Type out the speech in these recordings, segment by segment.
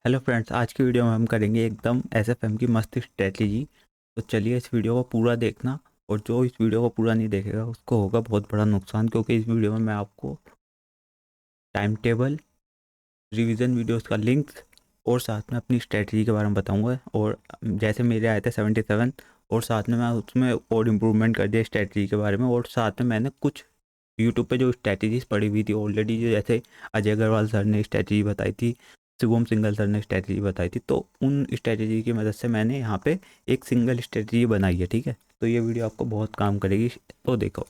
Hello friends, आज की video में हम करेंगे एकदम एसएफएम की मस्त स्ट्रेटजी। तो चलिए इस वीडियो को पूरा देखना। और जो इस वीडियो को पूरा नहीं देखेगा उसको होगा बहुत बड़ा नुकसान, क्योंकि इस वीडियो में मैं आपको टाइम टेबल, रिवीजन वीडियोस का लिंक्स और साथ में अपनी स्ट्रेटजी के बारे में बताऊंगा। और जैसे मेरे आए थे 77, और साथ में मैं उसमें और इम्प्रूवमेंट कर दिया स्ट्रेटजी के बारे में। और साथ में मैंने कुछ यूट्यूब पे जो स्ट्रैटेजीज पड़ी हुई थी ऑलरेडी, जो जैसे अजय अग्रवाल सर ने स्ट्रैटेजी बताई थी, शिवम सिंघल सर ने स्ट्रैटेजी बताई थी, तो उन स्ट्रैटेजी की मदद से मैंने यहाँ पे एक सिंगल स्ट्रैटेजी बनाई है। ठीक है, तो ये वीडियो आपको बहुत काम करेगी। तो देखो,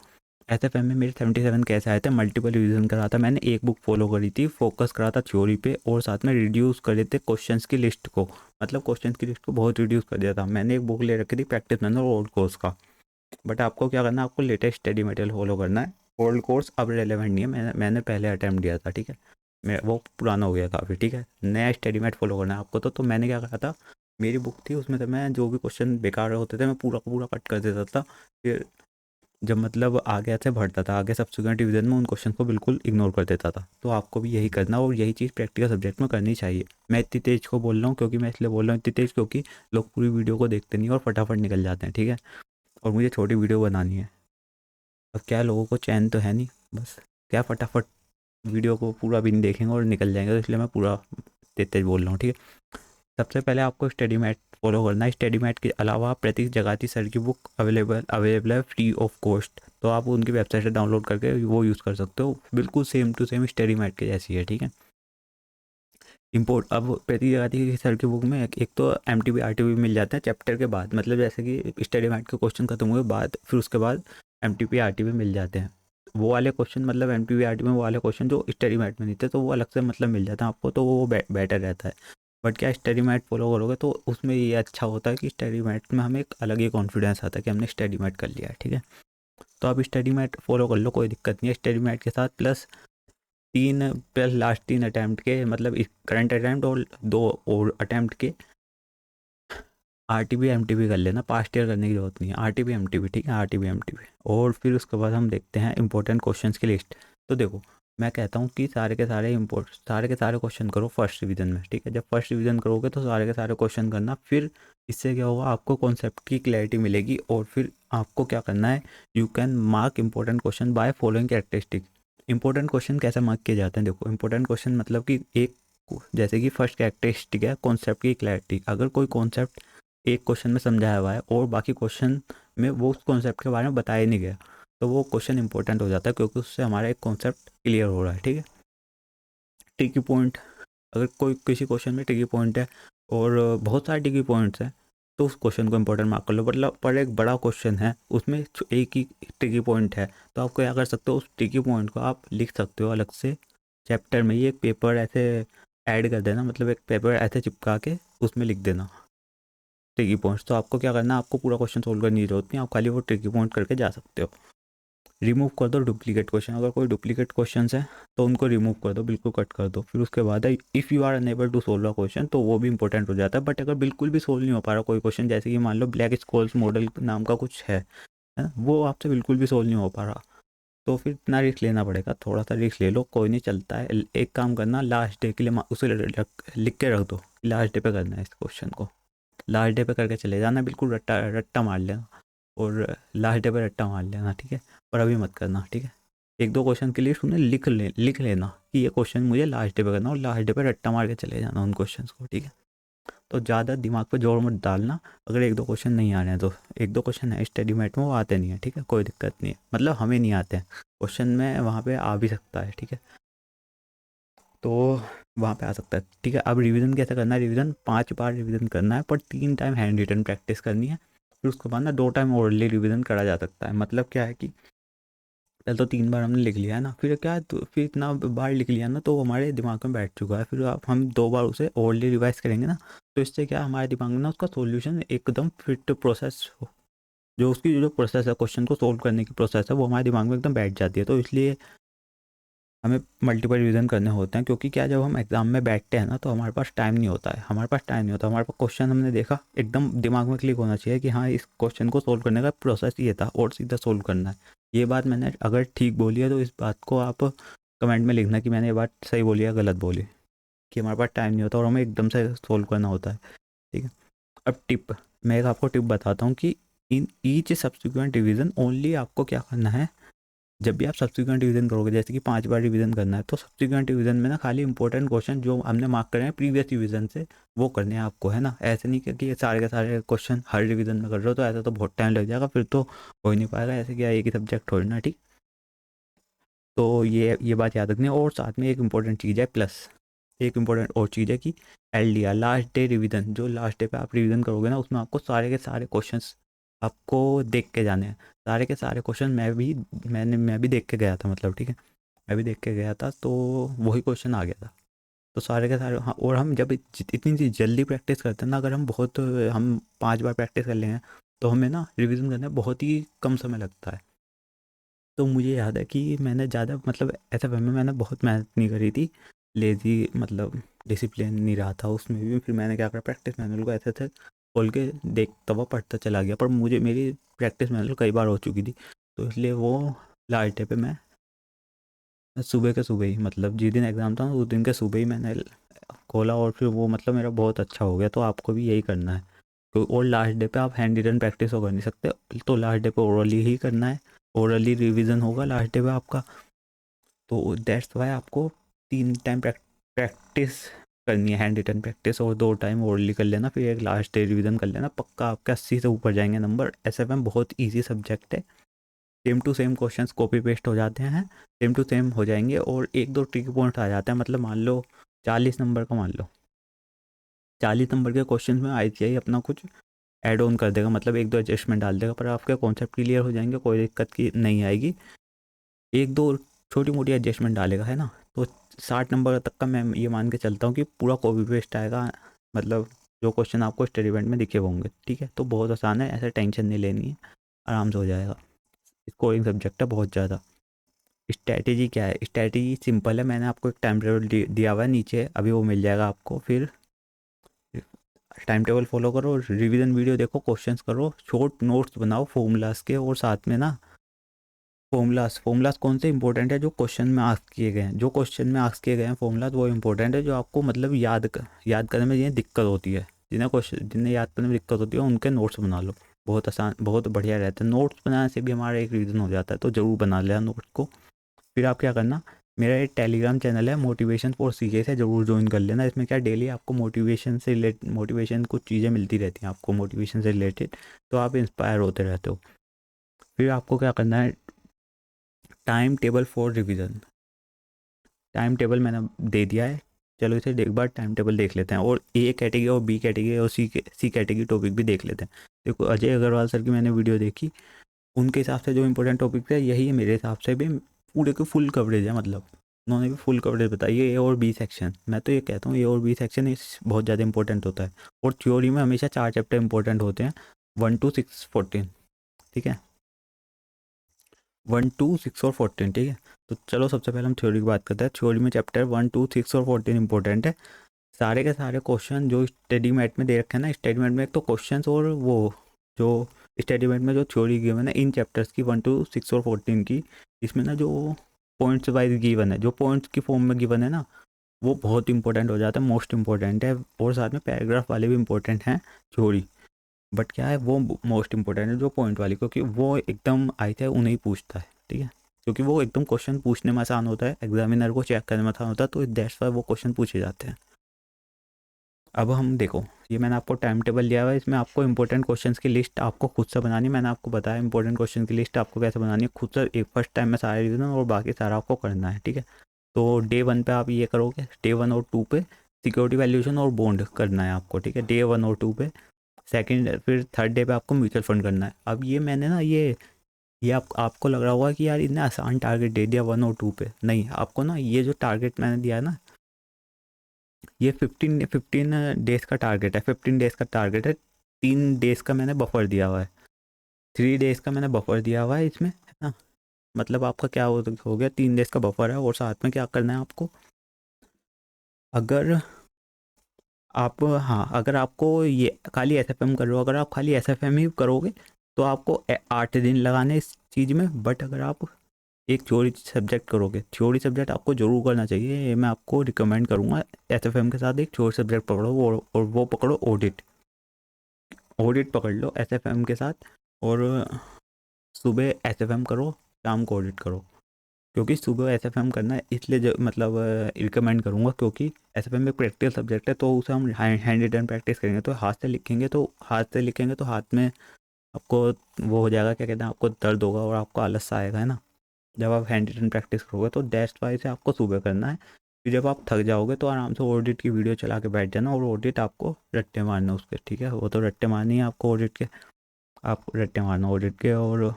एसएफएम में मेरे 77 कैसे आए थे। मल्टीपल रिवीजन करा था मैंने, एक बुक फॉलो करी थी, फोकस करा था थ्योरी पे, और साथ में रिड्यूस करे थे क्वेश्चंस की लिस्ट को। मतलब क्वेश्चंस की लिस्ट को बहुत रिड्यूस कर दिया था मैंने। एक बुक ले रखी थी प्रैक्टिस मैनुअल ओल्ड कोर्स का। बट आपको क्या करना है, आपको लेटेस्ट स्टडी मटेरियल फॉलो करना है। ओल्ड कोर्स अब रेलेवेंट नहीं है, मैंने पहले अटैम्प्ट दिया था। ठीक है, मैं वो पुराना हो गया काफ़ी। ठीक है, नया स्टडी मेट फॉलो करना है आपको। तो मैंने क्या करा था, मेरी बुक थी उसमें, तो मैं जो भी क्वेश्चन बेकार होते थे मैं पूरा का पूरा कट कर देता था। फिर जब मतलब आगे ऐसे बढ़ता था, आगे सब्सिक्वेंट डिवीजन में उन क्वेश्चन को बिल्कुल इग्नोर कर देता था। तो आपको भी यही करना, और यही चीज़ प्रैक्टिकल सब्जेक्ट में करनी चाहिए। मैं इतनी तेज़ को बोल रहा हूँ, क्योंकि मैं इसलिए बोल रहा हूँ इतनी तेज़, क्योंकि लोग पूरी वीडियो को देखते नहीं और फटाफट निकल जाते हैं। ठीक है, और मुझे छोटी वीडियो बनानी है। अब क्या, लोगों को चैन तो है नहीं, बस क्या फटाफट वीडियो को पूरा भी नहीं देखेंगे और निकल जाएंगे। तो इसलिए मैं पूरा तेज तेज बोल रहा हूँ। ठीक है, सबसे पहले आपको स्टडी मैट फॉलो करना है। स्टडी मैट के अलावा प्रतीक जगाती सर की बुक अवेलेबल है फ्री ऑफ कॉस्ट। तो आप उनकी वेबसाइट से डाउनलोड करके वो यूज़ कर सकते हो, बिल्कुल same to same study mat के जैसी है। ठीक है, इम्पोर्ट अब प्रतीक जगाती सर की बुक में एक तो M T B R T B मिल जाता है चैप्टर के बाद, मतलब जैसे कि स्टडी मैट के क्वेश्चन खत्म हुए बाद, फिर उसके बाद M T P R T B मिल जाते हैं। वो वाले क्वेश्चन, मतलब M T P R T में वो वाले क्वेश्चन जो स्टडी मैट में नहीं थे, तो वो अलग से मतलब मिल जाता है आपको, तो वो बेटर रहता है। बट क्या, स्टडी मैट फॉलो करोगे तो उसमें ये अच्छा होता है कि स्टडी मैट में हमें एक अलग ही कॉन्फिडेंस आता है कि हमने स्टडी मैट कर लिया है। ठीक है, तो आप स्टडी मैट फॉलो कर लो, कोई दिक्कत नहीं है। स्टडी मैट के साथ प्लस लास्ट 3 अटैम्प्ट के, मतलब करंट अटैम्प्ट और 2 और अटैम्प्ट के R T B M T B कर लेना। पास्ट ईयर करने की जरूरत नहीं है, R T B M T B. ठीक है, R T B M T B. और फिर उसके बाद हम देखते हैं इंपॉर्टेंट क्वेश्चंस की लिस्ट। तो देखो, मैं कहता हूँ कि सारे के सारे क्वेश्चन करो फर्स्ट रिवीजन में। ठीक है, जब फर्स्ट रिवीजन करोगे तो सारे के सारे क्वेश्चन करना। फिर इससे क्या होगा, आपको कॉन्सेप्ट की क्लैरिटी मिलेगी। और फिर आपको क्या करना है, you can mark important question by following characteristic. Important question कैसे मार्क किए जाते हैं, देखो, इंपॉर्टेंट क्वेश्चन मतलब कि एक जैसे कि फर्स्ट कैरेक्टरिस्टिक है कॉन्सेप्ट की क्लैरिटी। अगर कोई कॉन्सेप्ट एक क्वेश्चन में समझाया हुआ है और बाकी क्वेश्चन में वो उस कॉन्सेप्ट के बारे में बताया नहीं गया, तो वो क्वेश्चन इंपॉर्टेंट हो जाता है, क्योंकि उससे हमारा एक कॉन्सेप्ट क्लियर हो रहा है। ठीक है, टिकी पॉइंट, अगर कोई किसी क्वेश्चन में टिकी पॉइंट है और बहुत सारे टिकी पॉइंट्स हैं, तो उस क्वेश्चन को इंपॉर्टेंट मार्क कर लो। मतलब पर एक बड़ा क्वेश्चन है उसमें एक ही टिकी पॉइंट है, तो आप क्या कर सकते हो, उस टिकी पॉइंट को आप लिख सकते हो अलग से चैप्टर में ही। एक पेपर ऐसे ऐड कर देना, मतलब एक पेपर ऐसे चिपका के उसमें लिख देना ट्रिकी पॉइंट्स। तो आपको क्या करना है, आपको पूरा क्वेश्चन सोल्व करने की जरूरत नहीं, आप खाली वो ट्रिकी पॉइंट करके जा सकते हो। रिमूव कर दो डुप्लीकेट क्वेश्चन, अगर कोई डुप्लीकेट क्वेश्चन है तो उनको रिमूव कर दो, बिल्कुल कट कर दो। फिर उसके बाद है, if you are unable to solve a question, तो वो भी इंपॉर्टेंट हो जाता है। बट अगर बिल्कुल भी सोल्व नहीं हो पा रहा कोई क्वेश्चन, जैसे कि मान लो ब्लैक स्कॉल्स मॉडल नाम का कुछ है ना, वो आपसे बिल्कुल भी सोल्व नहीं हो पा रहा, तो फिर इतना रिस्क लेना पड़ेगा। थोड़ा सा रिस्क ले लो, कोई नहीं, चलता है। एक काम करना, लास्ट डे के लिए उसे लिख के रख दो, लास्ट डे पे करना है इस क्वेश्चन को। लास्ट डे पे करके चले जाना, बिल्कुल रट्टा रट्टा मार लेना, और लास्ट डे पे रट्टा मार लेना। ठीक है, पर अभी मत करना। ठीक है, एक दो क्वेश्चन के लिए उन्हें लिख लेना कि ये क्वेश्चन मुझे लास्ट डे पे करना, और लास्ट डे पे रट्टा मार के चले जाना उन क्वेश्चन को। ठीक है, तो ज़्यादा दिमाग पे जोर मत डालना। अगर एक दो क्वेश्चन नहीं आ रहे हैं तो एक दो क्वेश्चन है स्टडी मैट में, वो आते नहीं है। ठीक है, कोई दिक्कत नहीं है, मतलब हमें नहीं आते हैं क्वेश्चन में, वहाँ पे आ भी सकता है। ठीक है, तो वहाँ पे आ सकता है। ठीक है, अब रिवीजन कैसे करना है, रिवीजन 5 बार रिवीजन करना है, पर 3 टाइम हैंड रिटन प्रैक्टिस करनी है। फिर उसके बाद ना 2 टाइम ओरली रिवीजन करा जा सकता है। मतलब क्या है कि पहले तो 3 बार हमने लिख लिया है ना, फिर क्या है, तो फिर इतना बार लिख लिया ना, तो वो हमारे दिमाग में बैठ चुका है। फिर आप हम 2 बार उसे ओरली रिवाइज करेंगे ना, तो इससे क्या है, हमारे दिमाग में ना उसका सोल्यूशन एकदम फिट प्रोसेस हो, जो उसकी जो प्रोसेस है क्वेश्चन को सोल्व करने की प्रोसेस है, वो हमारे दिमाग में एकदम बैठ जाती है। तो इसलिए हमें मल्टीपल रिवीजन करने होते हैं, क्योंकि क्या, जब हम एग्जाम में बैठते हैं ना, तो हमारे पास टाइम नहीं होता है, हमारे पास टाइम नहीं होता, हमारे पास क्वेश्चन हमने देखा, एकदम दिमाग में क्लिक होना चाहिए कि हाँ, इस क्वेश्चन को सोल्व करने का प्रोसेस ये था, और सीधा सोल्व करना है। ये बात मैंने अगर ठीक बोली है तो इस बात को आप कमेंट में लिखना कि मैंने ये बात सही बोली या गलत बोली। कि हमारे पास टाइम नहीं होता और हमें एकदम से सोल्व करना होता है, ठीक है। अब टिप, मैं एक आपको टिप बताता हूँ कि in each subsequent revision only आपको क्या करना है, जब भी आप सब्सिक्वेंट रिवीजन करोगे, जैसे कि 5 बार रिवीजन करना है, तो सब्सिक्वेंट रिवीजन में ना खाली इंपॉर्टेंट क्वेश्चन जो हमने मार्क करे हैं प्रीवियस रिवीजन से वो करने हैं आपको, है ना। ऐसे नहीं कि ये सारे के सारे क्वेश्चन हर रिवीजन में कर रहे हो, तो ऐसा तो बहुत टाइम लग जाएगा, फिर तो हो ही नहीं पाएगा, ऐसे क्या एक ही सब्जेक्ट हो ना, ठीक। तो ये बात याद रखनी है। और साथ में एक इम्पॉर्टेंट चीज़ है प्लस, एक इम्पॉर्टेंट और चीज़ है कि LDR, लास्ट डे रिवीजन, जो लास्ट डे पे आप रिवीजन करोगे ना, उसमें आपको सारे के सारे क्वेश्चंस आपको देख के जाने हैं। सारे के सारे क्वेश्चन मैं भी देख के गया था, मतलब, ठीक है, मैं भी देख के गया था, तो वही क्वेश्चन आ गया था। तो सारे के सारे, हाँ, और हम जब इतनी सी जल्दी प्रैक्टिस करते हैं ना, अगर हम 5 बार प्रैक्टिस कर लेंगे तो हमें ना रिवीजन करने में बहुत ही कम समय लगता है। तो मुझे याद है कि मैंने ज़्यादा, मतलब ऐसा में मैंने बहुत मेहनत नहीं करी थी, लेज़ी, मतलब डिसिप्लिन नहीं रहा था उसमें भी। फिर मैंने क्या करा, प्रैक्टिस मैनुअल को ऐसे थे खोल के देखता हुआ पढ़ता चला गया, पर मुझे मेरी प्रैक्टिस मैनुअल कई बार हो चुकी थी, तो इसलिए वो लास्ट डे पे मैं सुबह के सुबह ही, मतलब जिस दिन एग्ज़ाम था उस दिन के सुबह ही मैंने खोला, और फिर वो मतलब मेरा बहुत अच्छा हो गया। तो आपको भी यही करना है। तो और लास्ट डे पे आप हैंड रिटन प्रैक्टिस तो कर नहीं सकते, तो लास्ट डे पे ओरली ही करना है, ओरली रिवीजन होगा लास्ट डे पे आपका। तो दैट्स वाई आपको 3 टाइम प्रैक्टिस करनी है, हैंड रिटन प्रैक्टिस, और 2 टाइम ओरली कर लेना, फिर एक लास्ट डे रिवीजन कर लेना, पक्का आपके 80 से ऊपर जाएंगे नंबर। SFM बहुत ईजी सब्जेक्ट है, same to same questions copy paste हो जाते हैं, सेम टू सेम हो जाएंगे, और एक दो ट्रिक पॉइंट आ जाते हैं। मतलब मान लो 40 नंबर का, मान लो 40 नंबर के क्वेश्चन में ICI अपना कुछ ऐड ऑन कर देगा, मतलब एक दो एडजस्टमेंट डाल देगा, पर आपके कॉन्सेप्ट क्लियर हो जाएंगे, कोई दिक्कत की नहीं आएगी। एक दो छोटी मोटी एडजस्टमेंट डालेगा, है ना। तो 60 नंबर तक का मैं ये मान के चलता हूँ कि पूरा कॉपी पेस्ट आएगा, मतलब जो क्वेश्चन आपको स्टडी इवेंट में दिखे होंगे, ठीक है। तो बहुत आसान है, ऐसे टेंशन नहीं लेनी है, आराम से हो जाएगा। स्कोरिंग सब्जेक्ट है बहुत ज़्यादा। स्ट्रैटेजी क्या है, स्ट्रैटेजी सिंपल है, मैंने आपको एक टाइम टेबल दिया हुआ है नीचे, अभी वो मिल जाएगा आपको। फिर टाइम टेबल फॉलो करो, रिवीजन वीडियो देखो, क्वेश्चंस करो, शॉर्ट नोट्स बनाओ फॉर्मूलाज के, और साथ में ना फॉर्मूलाज कौन से इंपॉर्टेंट है जो क्वेश्चन में आस्क किए गए हैं, जो क्वेश्चन में आस्क किए गए हैं फॉर्मूलाज वो इंपॉर्टेंट है, जो आपको मतलब याद करने में ये दिक्कत होती है, जिन्हें याद करने में दिक्कत होती है उनके नोट्स बना लो, बहुत आसान, बहुत बढ़िया रहता है। नोट्स बनाने से भी हमारा एक रीज़न हो जाता है, तो ज़रूर बना लेना नोट्स को। फिर आप क्या करना, मेरा एक टेलीग्राम चैनल है मोटिवेशन फॉर सीके से, ज़रूर ज्वाइन कर लेना। इसमें क्या डेली आपको मोटिवेशन कुछ चीज़ें मिलती रहती हैं आपको मोटिवेशन से रिलेटेड, तो आप इंस्पायर होते रहते हो। फिर आपको क्या करना है, time table for revision, time table मैंने दे दिया है, चलो इसे एक बार टाइम टेबल देख लेते हैं, और A कैटेगरी और B कैटेगरी और सी कैटेगरी टॉपिक भी देख लेते हैं। देखो अजय अग्रवाल सर की मैंने वीडियो देखी, उनके हिसाब से जो इंपॉर्टेंट टॉपिक थे यही है, मेरे हिसाब से भी पूरे की फुल कवरेज है, मतलब उन्होंने भी फुल कवरेज बताई है। A और B सेक्शन, मैं तो ये कहता हूँ A और B सेक्शन इस बहुत ज़्यादा इंपॉर्टेंट होता है, और थ्योरी में हमेशा 4 चैप्टर इंपॉर्टेंट होते हैं, 1 to 6 14, ठीक है, 1 to 6 और 14, ठीक है। तो चलो सबसे पहले हम थ्योरी की बात करते हैं। थ्योरी में चैप्टर 1 to 6 और 14 इंपॉर्टेंट है। सारे के सारे क्वेश्चन जो स्टडी मैट में दे रखे हैं ना, स्टडी मैट में एक तो क्वेश्चंस, और वो जो स्टडी मैट में जो थ्योरी गिवन है इन चैप्टर्स की 1 to 6 और 14 की, इसमें ना जो पॉइंट्स वाइज गिवन है, जो पॉइंट्स की फॉर्म में गिवन है ना, वो बहुत इंपॉर्टेंट हो जाता है, मोस्ट इंपॉर्टेंट है। और साथ में पैराग्राफ वाले भी इंपॉर्टेंट हैं थ्योरी, बट क्या है वो मोस्ट इंपॉर्टेंट है जो पॉइंट वाली, क्योंकि वो एकदम आई थे उन्हें पूछता है, ठीक है, क्योंकि वो एकदम क्वेश्चन पूछने में आसान होता है, एग्जामिनर को चेक करने में आसान होता है, तो दैट्स वाई वो क्वेश्चन पूछे जाते हैं। अब हम देखो, ये मैंने आपको टाइम टेबल दिया हुआ है, इसमें आपको इंपॉर्टेंट क्वेश्चंस की लिस्ट आपको खुद से बनानी है। मैंने आपको बताया इंपॉर्टेंट क्वेश्चन की लिस्ट आपको कैसे बनानी है, खुद से एक फर्स्ट टाइम में सारे रिविजन और बाकी सारा आपको करना है, ठीक है। तो डे 1 पे आप ये करोगे, डे 1 और 2 पे सिक्योरिटी वैल्यूएशन और बॉन्ड करना है आपको, ठीक है, डे 1 और 2 पे। सेकंड, फिर थर्ड डे पे आपको म्यूचुअल फंड करना है। अब ये मैंने ना ये आपको लग रहा होगा कि यार इतने आसान टारगेट दे दिया 1 और 2 पे, नहीं, आपको ना ये जो टारगेट मैंने दिया है ना, ये 15 डेज का टारगेट है, 15 डेज का टारगेट है, 3 डेज का मैंने बफर दिया हुआ है, 3 डेज का मैंने बफर दिया हुआ है इसमें, है ना। मतलब आपका क्या हो गया, 3 डेज का बफर है, और साथ में क्या करना है आपको, अगर आप, हाँ, अगर आपको ये खाली SFM कर रहे हो, अगर आप खाली SFM ही करोगे तो आपको 8 दिन लगाने इस चीज़ में, बट अगर आप एक थ्योरी सब्जेक्ट करोगे, थ्योरी सब्जेक्ट आपको जरूर करना चाहिए, ये मैं आपको रिकमेंड करूँगा। एसएफएम के साथ एक थ्योरी सब्जेक्ट पकड़ो, और वो पकड़ो ऑडिट। ऑडिट पकड़ लो एसएफएम के साथ, और सुबह एसएफएम करो, शाम को ऑडिट करो। क्योंकि सुबह एसएफएम करना है इसलिए जो मतलब रिकमेंड करूँगा, क्योंकि एसएफएम एक प्रैक्टिकल सब्जेक्ट है, तो उसे हम हैंड रिटन प्रैक्टिस करेंगे, तो हाथ से लिखेंगे तो हाथ में आपको वो हो जाएगा, क्या कहते हैं, आपको दर्द होगा और आपको आलस सा आएगा, है ना। जब आप हैंड रिटन प्रैक्टिस करोगे तो दैट्स वाई से आपको सुबह करना है। फिर जब आप थक जाओगे तो आराम से ऑडिट की वीडियो चला के बैठ जाना, और ऑडिट आपको रट्टे मारना उसके, ठीक है, वो तो रट्टे मारनी है आपको ऑडिट के, आप रट्टे मारना ऑडिट के। और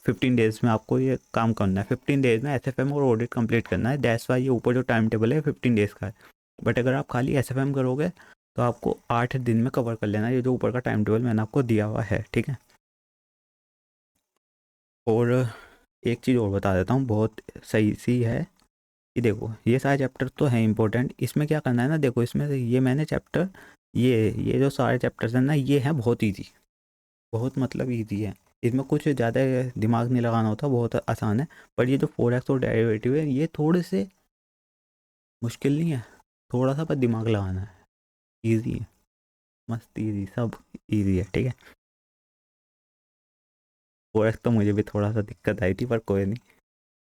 15 डेज़ में आपको ये काम करना है, 15 डेज़ में एसएफएम और ऑडिट कंप्लीट करना है। दैट्स वाई ये ऊपर जो टाइम टेबल है 15 डेज़ का है। बट अगर आप खाली एसएफएम करोगे तो आपको 8 दिन में कवर कर लेना है, ये जो ऊपर का टाइम टेबल मैंने आपको दिया हुआ है, ठीक है। और एक चीज़ और बता देता हूँ, बहुत सही सी है कि देखो ये सारे चैप्टर तो हैं इंपॉर्टेंट, इसमें क्या करना है ना, देखो इसमें से ये मैंने चैप्टर, ये जो सारे चैप्टर्स हैं ना, ये हैं बहुत ईजी, बहुत मतलब ईजी है। इसमें कुछ ज़्यादा दिमाग नहीं लगाना होता, बहुत आसान है। पर ये जो 4x और डेरिवेटिव है ये थोड़े से मुश्किल नहीं है, थोड़ा सा पर दिमाग लगाना है, ईजी है, मस्त ईजी, सब ईजी है, ठीक है। 4x तो मुझे भी थोड़ा सा दिक्कत आई थी, पर कोई नहीं,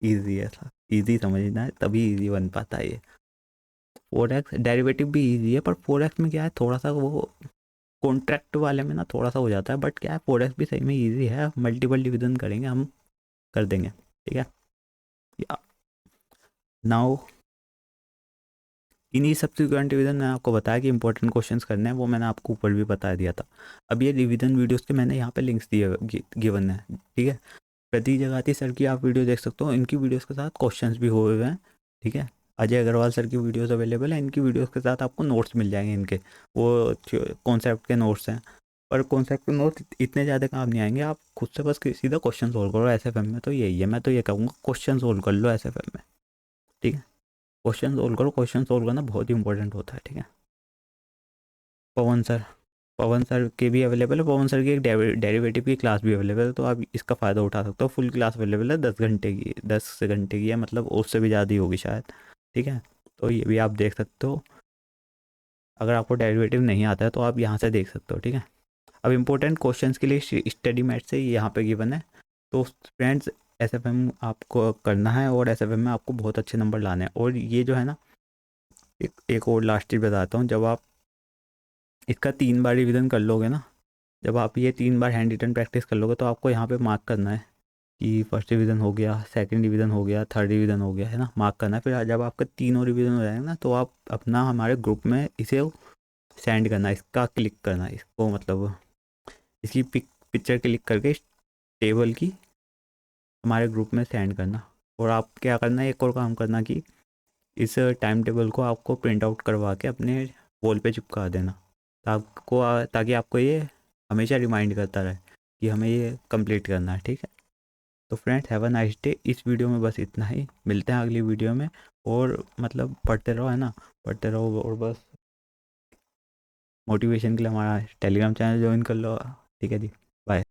ईजी है, था ईजी समझना है तभी ईजी बन पाता है ये। 4x डेरिवेटिव भी ईजी है, पर 4x में क्या है, थोड़ा सा वो कॉन्ट्रैक्ट वाले में ना थोड़ा सा हो जाता है। बट क्या है, 4x भी सही में ईजी है, मल्टीपल डिवीजन करेंगे हम, कर देंगे, ठीक है। नाउ इन्हीं सब्सिक्वेंट डिवीजन मैंने आपको बताया कि इंपॉर्टेंट क्वेश्चंस करने हैं, वो मैंने आपको ऊपर भी बता दिया था। अब ये रिवीजन वीडियोस के मैंने यहाँ पे लिंक्स दिए गिवन है, ठीक है। प्रतीक जगाती सर की आप वीडियो देख सकते हो, इनकी वीडियोस के साथ क्वेश्चंस भी हुए हुए हैं, ठीक है। अजय अग्रवाल सर की वीडियोस अवेलेबल है, इनकी वीडियोस के साथ आपको नोट्स मिल जाएंगे इनके, वो कॉन्सेप्ट के नोट्स हैं। पर कॉन्सेप्ट के नोट्स इतने ज़्यादा काम नहीं आएंगे, आप खुद से बस सीधा क्वेश्चन सोल्व करो एसएफएम में, तो यही है, मैं तो ये कहूँगा क्वेश्चन सोल्व कर लो एसएफएम में, ठीक है। क्वेश्चन सोल्व करो, क्वेश्चन सोल्व करना बहुत ही इंपॉर्टेंट होता है, ठीक है। पवन सर, पवन सर के भी अवेलेबल है, पवन सर की एक डेरिवेटिव की क्लास भी अवेलेबल है, तो आप इसका फ़ायदा उठा सकते हो। फुल क्लास अवेलेबल है, 10 घंटे की, 10 घंटे की है, मतलब उससे भी ज़्यादा ही होगी शायद, ठीक है। तो ये भी आप देख सकते हो, अगर आपको डेरिवेटिव नहीं आता है तो आप यहाँ से देख सकते हो, ठीक है। अब इम्पोर्टेंट क्वेश्चंस के लिए स्टडी मैट से यहाँ पे गिवन है। तो फ्रेंड्स, एसएफएम आपको करना है, और एसएफएम में आपको बहुत अच्छे नंबर लाने हैं। और ये जो है ना, एक और लास्ट चीज़ बताता हूँ, जब आप इसका 3 बार रिवीजन कर लोगे ना, जब आप ये 3 बार हैंड रिटन प्रैक्टिस कर लोगे, तो आपको यहाँ पे मार्क करना है कि फर्स्ट डिवीज़न हो गया, सेकंड डिवीज़न हो गया, थर्ड डिवीज़न हो गया, है ना, मार्क करना है। फिर जब आपका तीनों रिवीजन हो जाएगा ना, तो आप अपना हमारे ग्रुप में इसे सेंड करना, इसका क्लिक करना, इसको मतलब इसकी पिक्चर क्लिक करके इस टेबल की हमारे ग्रुप में सेंड करना। और आप क्या करना है, एक और काम करना कि इस टाइम टेबल को आपको प्रिंट आउट करवा के अपने वॉल पे चिपका देना, ताकि आपको ये हमेशा रिमाइंड करता रहे कि हमें ये कंप्लीट करना है, ठीक है। तो friends, have a nice day. इस वीडियो में बस इतना ही, मिलते हैं अगली वीडियो में। और मतलब पढ़ते रहो, है ना, पढ़ते रहो, और बस मोटिवेशन के लिए हमारा टेलीग्राम चैनल ज्वाइन कर लो, ठीक है जी। बाय।